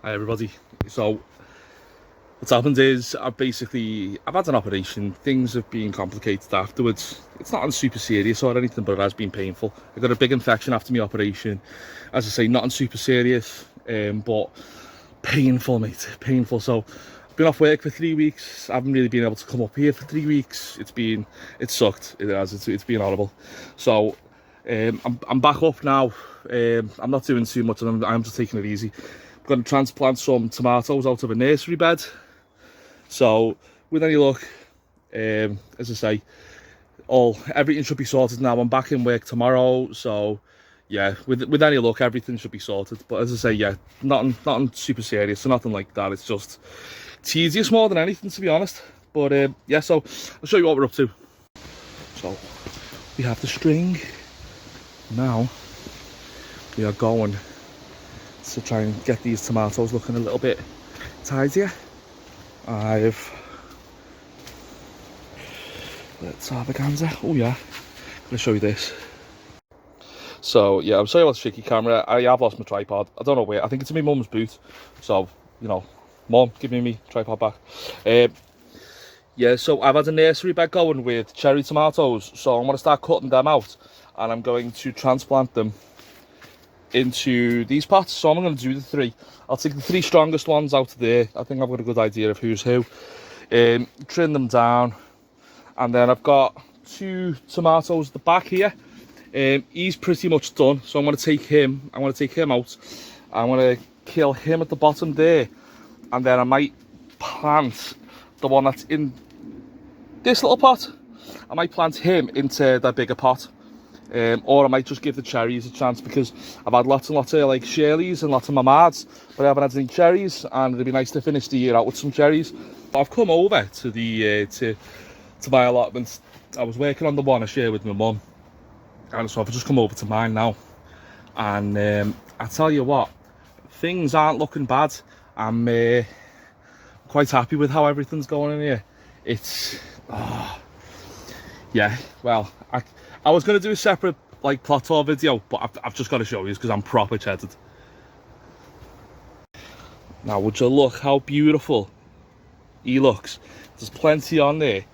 Hi everybody. So what's happened is I've had an operation. Things have been complicated afterwards. It's not super serious or anything, but it has been painful. I got a big infection after my operation. As I say, nothing super serious, but painful, mate. Painful. So I've been off work for 3 weeks. I haven't really been able to come up here for 3 weeks. It sucked. It has. It's been horrible. So I'm back up now. I'm not doing too much, and I'm just taking it easy. I'm going to transplant some tomatoes out of a nursery bed. So with any luck, as I say, everything should be sorted now. I'm back in work tomorrow, so yeah, with any luck, everything should be sorted. But as I say, yeah, nothing super serious, or nothing like that. It's just tedious more than anything, to be honest. But yeah, so I'll show you what we're up to. So we have the string. Now we are going to try and get these tomatoes looking a little bit tidier. Let's have a gander. Oh yeah, I'm gonna show you this. So yeah, I'm sorry about the shaky camera. I have lost my tripod. I don't know where. I think it's in my mum's boot. So, you know, Mum, give me my tripod back. Yeah, so I've had a nursery bed going with cherry tomatoes. So I'm gonna start cutting them out, and I'm going to transplant them into these pots. So I'm going to do the 3. I'll take the 3 strongest ones out of there. I think I've got a good idea of who's who. Trim them down, and then I've got 2 tomatoes at the back here. He's pretty much done, so I'm going to take him. I'm going to take him out. I'm going to kill him at the bottom there, and then I might plant the one that's in this little pot. I might plant him into the bigger pot. Or I might just give the cherries a chance, because I've had lots and lots of like Shirleys and lots of Mamads, but I haven't had any cherries, and it'd be nice to finish the year out with some cherries. I've come over to the to my allotment. I was working on the one I share with my mum, and so I've just come over to mine now. And I tell you what, things aren't looking bad. I'm quite happy with how everything's going in here. It's yeah, well, I was going to do a separate like plot tour video, but I've just got to show you because I'm proper chedded. Now would you look how beautiful he looks. There's plenty on there.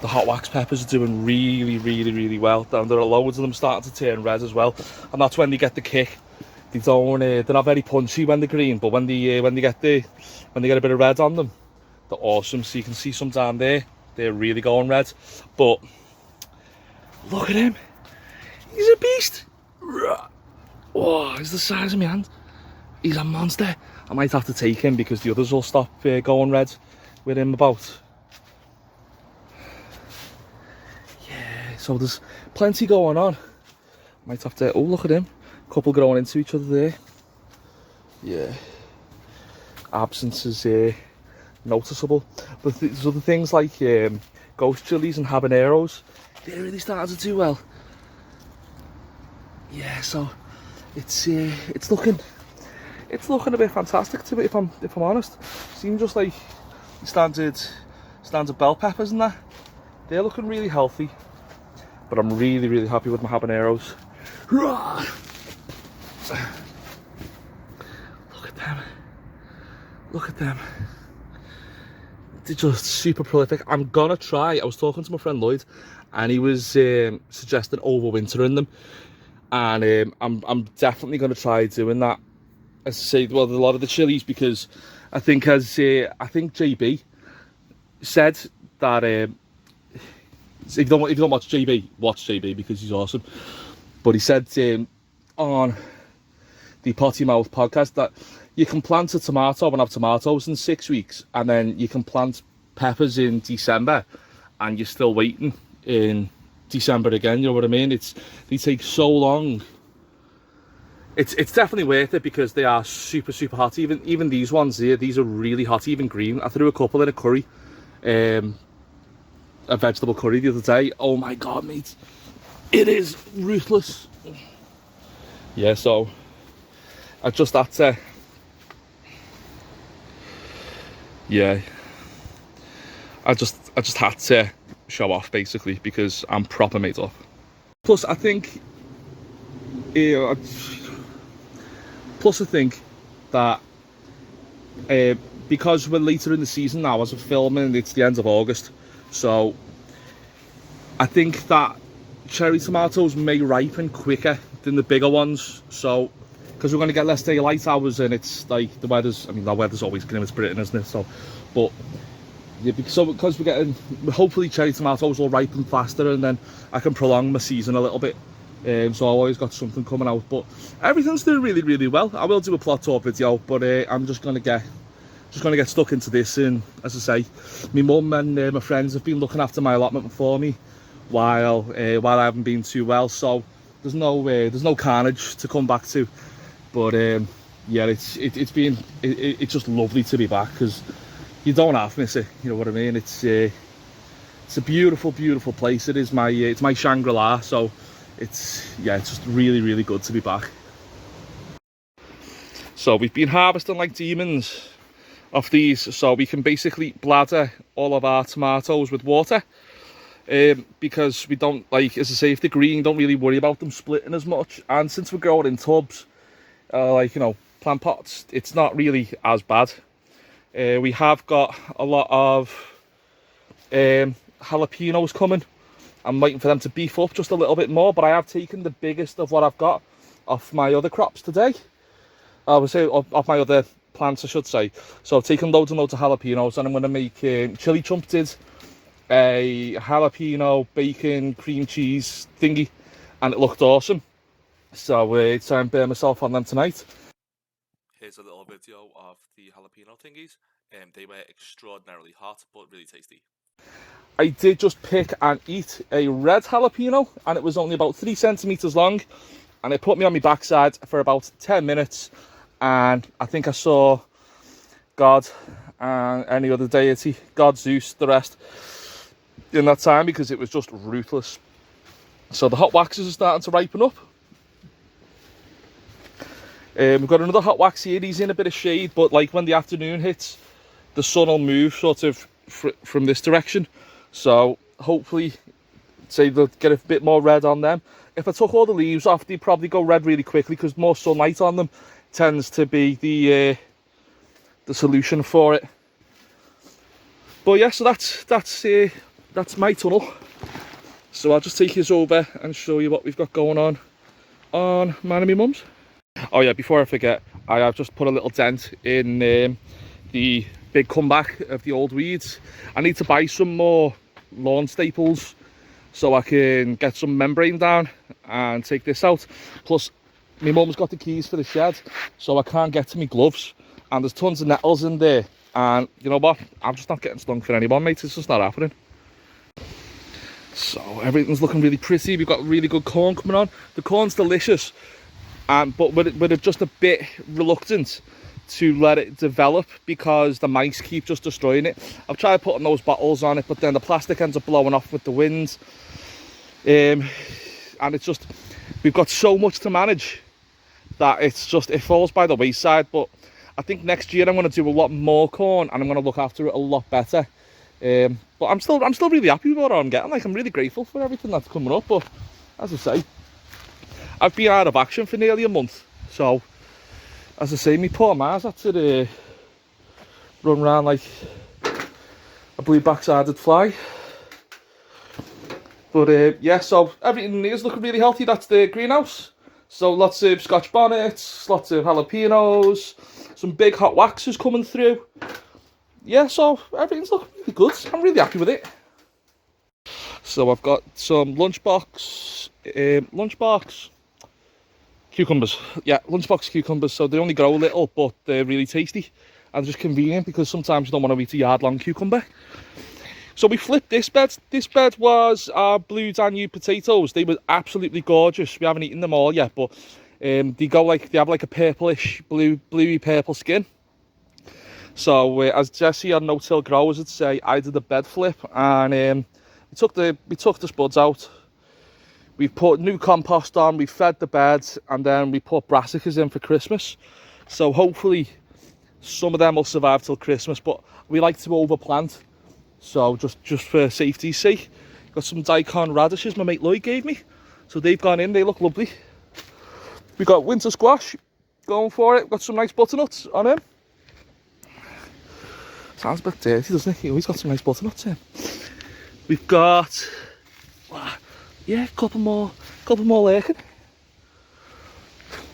The hot wax peppers are doing really well. And there are loads of them starting to turn red as well, and that's when they get the kick. They don't they're not very punchy when they're green, but when they get a bit of red on them, they're awesome. So you can see some down there, they're really going red. But look at him, he's a beast. Oh, he's the size of my hand. He's a monster. I might have to take him because the others will stop going red with him about. Yeah, so there's plenty going on. Might have to, oh look at him, couple growing into each other there. Yeah, absence is noticeable. But there's other things like ghost chilies and habaneros. They're really starting to do well. Yeah, so it's looking a bit fantastic to me, if I'm honest. Seem just like standard bell peppers and that. They're looking really healthy. But I'm really happy with my habaneros. Look at them. They're just super prolific. I'm gonna try. I was talking to my friend Lloyd, and he was suggesting overwintering them, and I'm definitely gonna try doing that. As I say, well, a lot of the chilies, because I think JB said that if you don't watch JB because he's awesome. But he said on the Potty Mouth podcast that you can plant a tomato and have tomatoes in 6 weeks, and then you can plant peppers in December, and you're still waiting in December again. You know what I mean? They take so long. It's definitely worth it because they are super hot. Even these ones here, these are really hot. Even green. I threw a couple in a curry, a vegetable curry the other day. Oh my god, mate! It is ruthless. Yeah, so I just had to. Yeah, I just had to show off basically because I'm proper made up. Plus, I think Yeah, plus I think that because we're later in the season now as of filming, it's the end of August, so I think that cherry tomatoes may ripen quicker than the bigger ones, so because we're going to get less daylight hours and it's like the weather's, I mean the weather's always grim as Britain, isn't it? So, but yeah, because we're getting, hopefully cherry tomatoes will ripen faster and then I can prolong my season a little bit. So I've always got something coming out, but everything's doing really, really well. I will do a plot tour video, but I'm just gonna get stuck into this. And as I say, my mum and my friends have been looking after my allotment for me while I haven't been too well. So there's no carnage to come back to. But yeah, it's just lovely to be back because you don't half miss it. You know what I mean? It's a beautiful, beautiful place. It is my it's my Shangri-La. So it's just really, really good to be back. So we've been harvesting like demons off these, so we can basically bladder all of our tomatoes with water, because we don't, like, as I say, if they're green, don't really worry about them splitting as much. And since we're growing in tubs, like, you know, plant pots, it's not really as bad. We have got a lot of jalapenos coming. I'm waiting for them to beef up just a little bit more, but I have taken the biggest of what I've got off my other crops today. I would say off my other plants, I should say. So I've taken loads and loads of jalapenos, and I'm going to make chili chumped, a jalapeno bacon cream cheese thingy, and it looked awesome. So it's time to burn myself on them tonight. Here's a little video of the jalapeno thingies. They were extraordinarily hot, but really tasty. I did just pick and eat a red jalapeno, and it was only about 3 centimeters long, and it put me on my backside for about 10 minutes, and I think I saw God and any other deity, God, Zeus, the rest, in that time, because it was just ruthless. So the hot waxes are starting to ripen up. We've got another hot wax here. He's in a bit of shade, but like when the afternoon hits, the sun will move sort of from this direction. So hopefully, say they'll get a bit more red on them. If I took all the leaves off, they'd probably go red really quickly because more sunlight on them tends to be the solution for it. But yeah, so that's my tunnel. So I'll just take you over and show you what we've got going on mine and my mum's. Oh yeah, before I forget, I have just put a little dent in the big comeback of the old weeds. I need to buy some more lawn staples so I can get some membrane down and take this out. Plus, my mum's got the keys for the shed, so I can't get to my gloves. And there's tons of nettles in there. And you know what? I'm just not getting stung for anyone, mate. It's just not happening. So everything's looking really pretty. We've got really good corn coming on. The corn's delicious, but we're just a bit reluctant to let it develop because the mice keep just destroying it. I've tried putting those bottles on it, but then the plastic ends up blowing off with the wind. And it's just, we've got so much to manage that it falls by the wayside. But I think next year I'm going to do a lot more corn and I'm going to look after it a lot better. But I'm still really happy with what I'm getting. Like, I'm really grateful for everything that's coming up. But as I say, I've been out of action for nearly a month. So, as I say, my poor Mars had to run around like a blue back-sided fly. But yeah, so everything is looking really healthy. That's the greenhouse. So lots of Scotch bonnets, lots of jalapenos, some big hot waxes coming through. Yeah, so everything's looking really good. I'm really happy with it. So I've got some lunchbox cucumbers. Yeah, lunchbox cucumbers. So they only grow a little, but they're really tasty and just convenient because sometimes you don't want to eat a yard-long cucumber. So we flipped this bed. This bed was our Blue Danube potatoes. They were absolutely gorgeous. We haven't eaten them all yet, but they have like a purplish, bluey purple skin. So as Jesse and no-till growers would say, I did a bed flip, and we took the spuds out. We put new compost on. We fed the beds, and then we put brassicas in for Christmas. So hopefully some of them will survive till Christmas. But we like to overplant. So just for safety's sake, got some daikon radishes my mate Lloyd gave me. So they've gone in, they look lovely. We got winter squash, going for it. Got some nice butternuts on him. Sounds a bit dirty, doesn't it? He always got some nice butternuts in. We've got, yeah, a couple more lurking.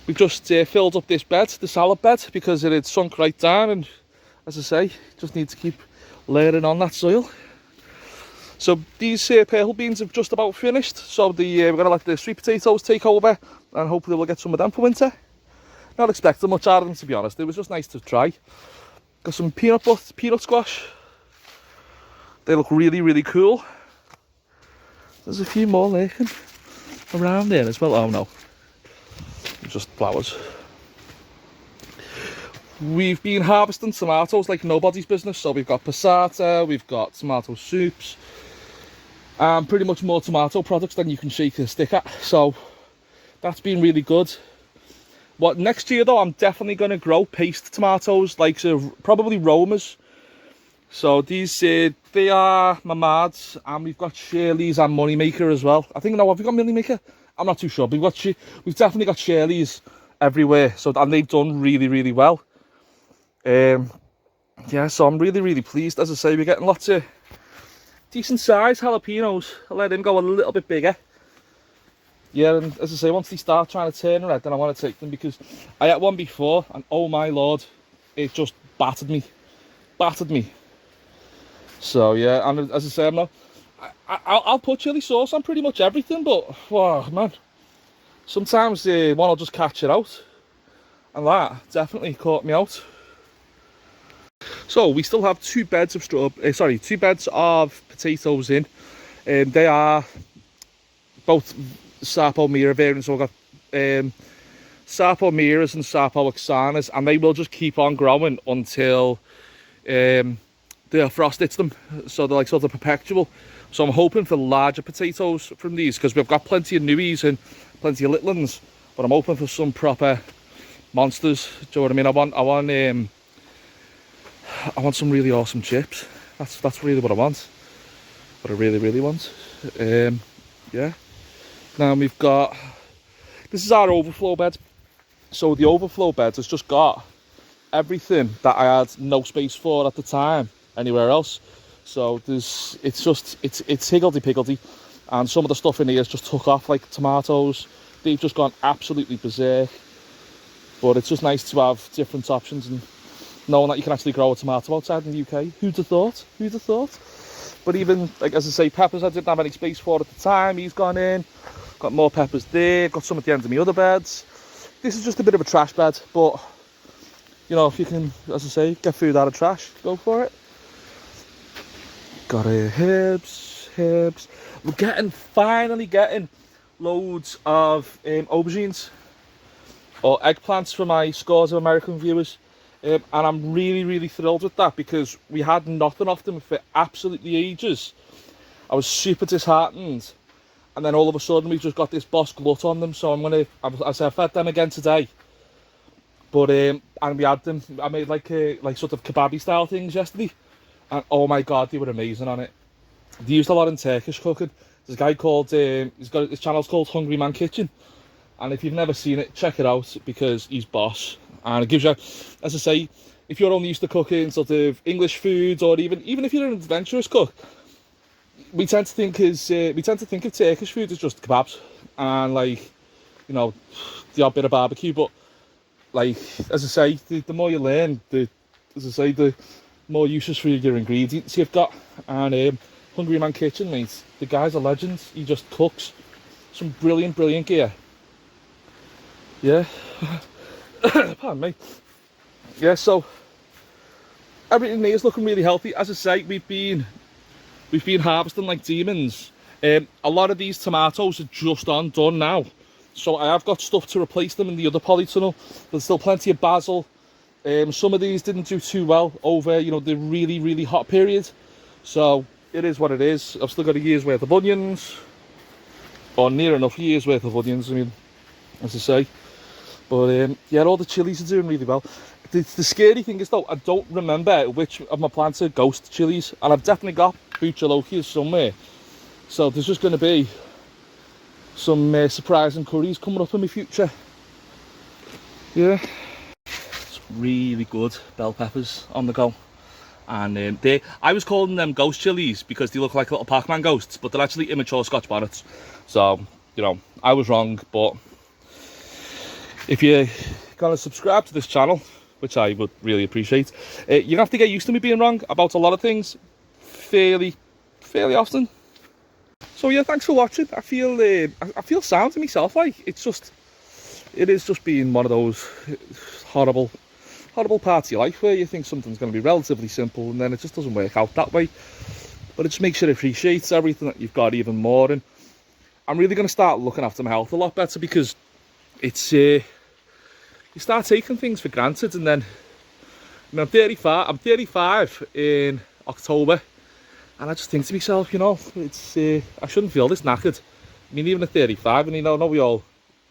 We've just filled up this bed, the salad bed, because it had sunk right down, and as I say, just need to keep layering on that soil. So these purple beans have just about finished, so we're going to let the sweet potatoes take over, and hopefully we'll get some of them for winter. Not expecting much out of them, to be honest. It was just nice to try. Got some peanut squash. They look really, really cool. There's a few more lurking around there as well. Oh no, just flowers. We've been harvesting tomatoes like nobody's business. So we've got passata, we've got tomato soups, and pretty much more tomato products than you can shake a stick at. So that's been really good. What next year though, I'm definitely going to grow paste tomatoes, like probably Romas. So these they are Mamad's, and we've got Shirley's and Moneymaker as well. I think, no, have we got Moneymaker? I'm not too sure, but we've definitely got Shirley's everywhere. So, and they've done really, really well. Yeah, so I'm really, really pleased. As I say, we're getting lots of decent size jalapenos. I'll let him go a little bit bigger. Yeah, and as I say, once they start trying to turn red, then I want to take them, because I had one before, and oh my lord, it just battered me. So yeah, and as I say, I'll put chili sauce on pretty much everything, but wow, man, sometimes one will just catch it out, and that definitely caught me out. So we still have two beds of potatoes in. They are both Sapo Mira variants. So we've got Sapo Miras and Sapo Oxanas, and they will just keep on growing until the frost hits them. So they're like sort of perpetual. So I'm hoping for larger potatoes from these, because we've got plenty of newies and plenty of little ones, but I'm hoping for some proper monsters. Do you know what I mean? I want some really awesome chips. That's really what I want. What I really, really want. Yeah. Now we've got, this is our overflow bed. So the overflow bed has just got everything that I had no space for at the time anywhere else. So it's higgledy-piggledy, and some of the stuff in here has just took off, like tomatoes. They've just gone absolutely berserk. But it's just nice to have different options, and knowing that you can actually grow a tomato outside in the UK. Who'd have thought? But even, like, as I say, peppers I didn't have any space for at the time. He's gone in. Got more peppers there. Got some at the end of my other beds. This is just a bit of a trash bed, but you know, if you can, as I say, get food out of trash, go for it. Got herbs. We're finally getting loads of aubergines or eggplants for my scores of American viewers. And I'm really, really thrilled with that, because we had nothing of them for absolutely ages. I was super disheartened, and then all of a sudden we've just got this boss glut on them. So I fed them again today. But and we had them. I made like sort of kebabi style things yesterday, and oh my god, they were amazing on it. They used a lot in Turkish cooking. There's a guy called his channel's called Hungry Man Kitchen, and if you've never seen it, check it out, because he's boss. And it gives you, as I say, if you're only used to cooking sort of English foods, or even if you're an adventurous cook, we tend to think of Turkish food as just kebabs and, like, you know, the odd bit of barbecue. But, like, as I say, the more you learn, the more uses for your ingredients you've got. And Hungry Man Kitchen, mate, the guy's a legend. He just cooks some brilliant gear. Yeah. Pardon me. Yeah, so everything here is looking really healthy. As I say, we've been harvesting like demons. A lot of these tomatoes are just done now, so I have got stuff to replace them in the other polytunnel. There's still plenty of basil. Some of these didn't do too well over, you know, the really, really hot period, so it is what it is. I've still got a year's worth of onions, or near enough year's worth of onions, I mean, as I say. But yeah, all the chilies are doing really well. The scary thing is though, I don't remember which of my plants are ghost chilies, and I've definitely got Buchalocias somewhere. So there's just going to be some surprising curries coming up in my future. Yeah, it's really good bell peppers on the go. And I was calling them ghost chilies because they look like little Pac-Man ghosts, but they're actually immature Scotch bonnets. So, you know, I was wrong, but if you're gonna subscribe to this channel, which I would really appreciate, you have to get used to me being wrong about a lot of things fairly often. So yeah, thanks for watching. I feel sound to myself. Like it is just being one of those horrible parts of your life where you think something's going to be relatively simple and then it just doesn't work out that way. But it just makes you appreciate everything that you've got even more. And I'm really going to start looking after my health a lot better, because it's you start taking things for granted. And then, I mean, I'm 35 in October, and I just think to myself, you know, it's I shouldn't feel this knackered. I mean, even at 35, and you know, I know we all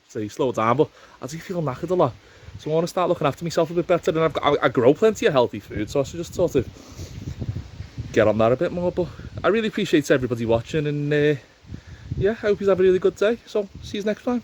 say slow down, but I do feel knackered a lot. So I want to start looking after myself a bit better, and I grow plenty of healthy food, so I should just sort of get on that a bit more. But I really appreciate everybody watching, and yeah, I hope you have a really good day. So see you next time.